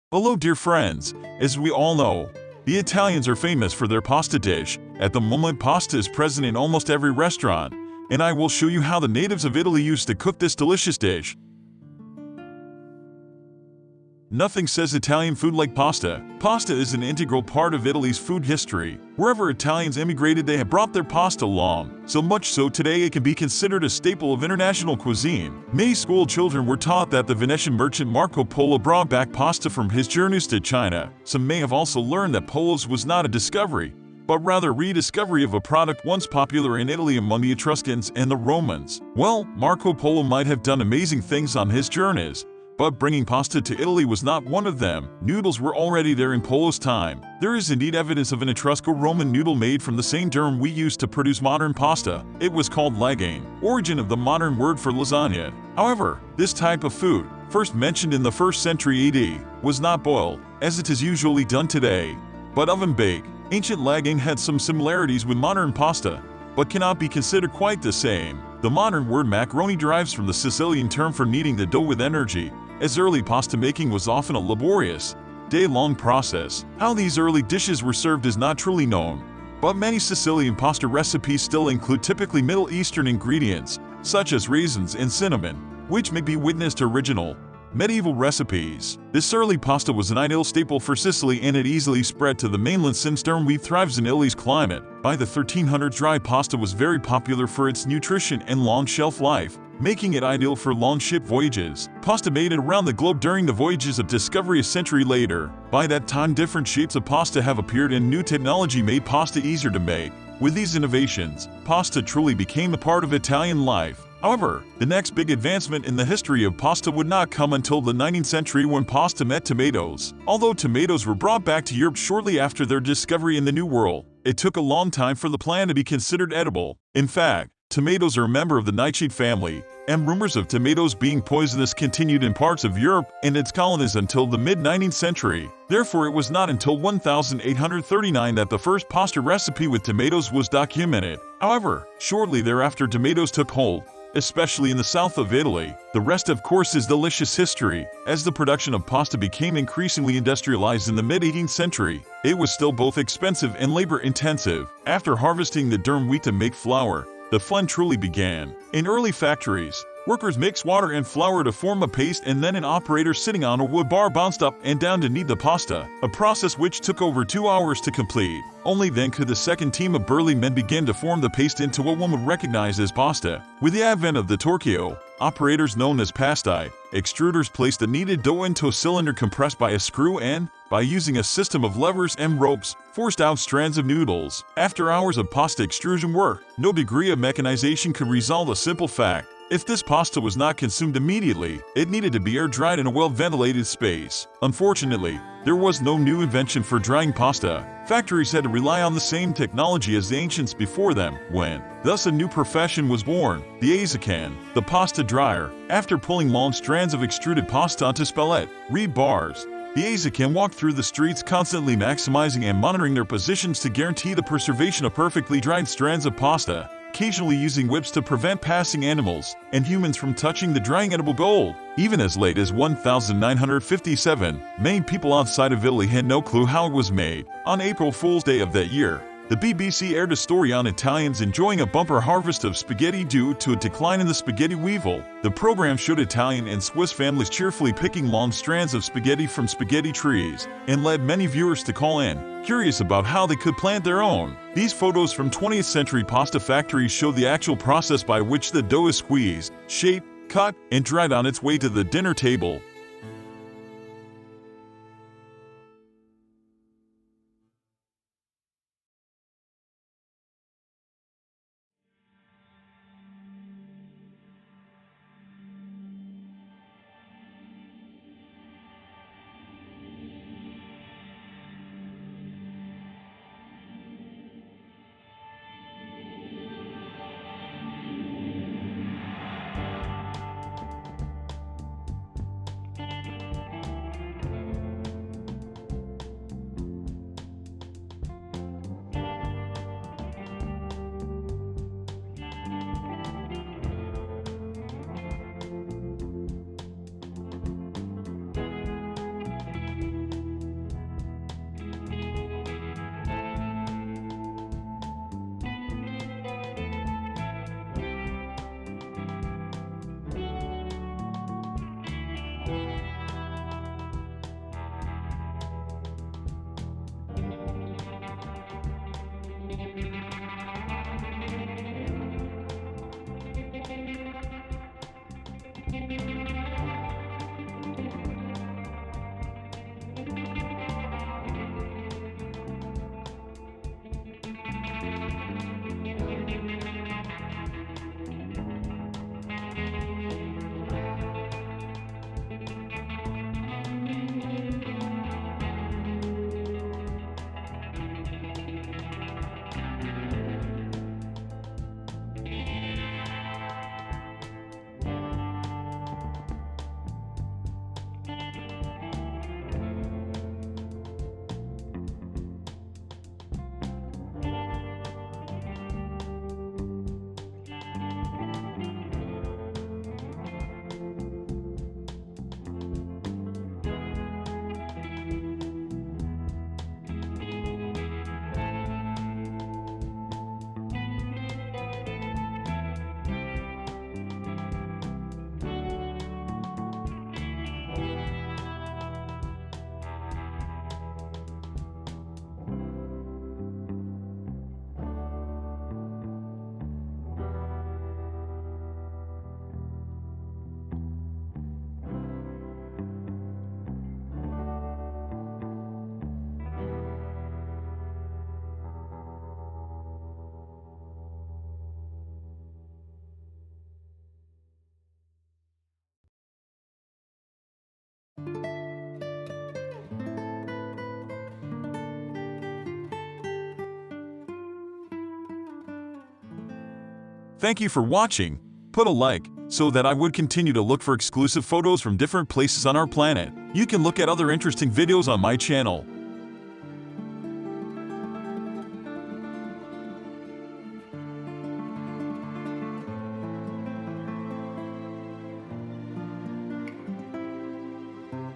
Hello, dear friends. As we all know, the Italians are famous for their pasta dish. At the moment, pasta is present in almost every restaurant, and I will show you how the natives of Italy used to cook this delicious dish. Nothing says Italian food like pasta. Pasta is an integral part of Italy's food history. Wherever Italians immigrated, they have brought their pasta along, so much so today it can be considered a staple of international cuisine. Many school children were taught that the Venetian merchant Marco Polo brought back pasta from his journeys to China. Some may have also learned that Polo's was not a discovery, but rather a rediscovery of a product once popular in Italy among the Etruscans and the Romans. Well, Marco Polo might have done amazing things on his journeys, but bringing pasta to Italy was not one of them. Noodles were already there in Polo's time. There is indeed evidence of an Etrusco-Roman noodle made from the same durum we use to produce modern pasta. It was called lagane, origin of the modern word for lasagna. However, this type of food, first mentioned in the 1st century AD, was not boiled, as it is usually done today, but oven-baked. Ancient lagane had some similarities with modern pasta, but cannot be considered quite the same. The modern word macaroni derives from the Sicilian term for kneading the dough with energy, as early pasta making was often a laborious, day-long process. How these early dishes were served is not truly known, but many Sicilian pasta recipes still include typically Middle Eastern ingredients, such as raisins and cinnamon, which may be witnessed original medieval recipes. This early pasta was an ideal staple for Sicily, and it easily spread to the mainland since durum wheat thrives in Italy's climate. By the 1300s, dry pasta was very popular for its nutrition and long shelf life, making it ideal for long ship voyages. Pasta made it around the globe during the voyages of discovery a century later. By that time, different shapes of pasta have appeared and new technology made pasta easier to make. With these innovations, pasta truly became a part of Italian life. However, the next big advancement in the history of pasta would not come until the 19th century, when pasta met tomatoes. Although tomatoes were brought back to Europe shortly after their discovery in the New World, it took a long time for the plant to be considered edible. In fact, tomatoes are a member of the nightshade family, and rumors of tomatoes being poisonous continued in parts of Europe and its colonies until the mid-19th century. Therefore, it was not until 1839 that the first pasta recipe with tomatoes was documented. However, shortly thereafter, tomatoes took hold, especially in the south of Italy. The rest, of course, is delicious history. As the production of pasta became increasingly industrialized in the mid-18th century, it was still both expensive and labor-intensive. After harvesting the durum wheat to make flour, the fun truly began. In early factories, workers mixed water and flour to form a paste, and then an operator sitting on a wood bar bounced up and down to knead the pasta, a process which took over 2 hours to complete. Only then could the second team of burly men begin to form the paste into what one would recognize as pasta. With the advent of the torchio, operators known as pastai, extruders placed the kneaded dough into a cylinder compressed by a screw and, by using a system of levers and ropes, forced out strands of noodles. After hours of pasta extrusion work, no degree of mechanization could resolve a simple fact. If this pasta was not consumed immediately, it needed to be air-dried in a well-ventilated space. Unfortunately, there was no new invention for drying pasta. Factories had to rely on the same technology as the ancients before them, when, thus, a new profession was born, the azacan, the pasta dryer. After pulling long strands of extruded pasta onto spalette, reed bars, the azacan walked through the streets, constantly maximizing and monitoring their positions to guarantee the preservation of perfectly dried strands of pasta, occasionally using whips to prevent passing animals and humans from touching the drying edible gold. Even as late as 1957, many people outside of Italy had no clue how it was made. On April Fool's Day of that year, the BBC aired a story on Italians enjoying a bumper harvest of spaghetti due to a decline in the spaghetti weevil. The program showed Italian and Swiss families cheerfully picking long strands of spaghetti from spaghetti trees, and led many viewers to call in, curious about how they could plant their own. These photos from 20th century pasta factories show the actual process by which the dough is squeezed, shaped, cut, and dried on its way to the dinner table. Thank you for watching. Put a like, so that I would continue to look for exclusive photos from different places on our planet. You can look at other interesting videos on my channel.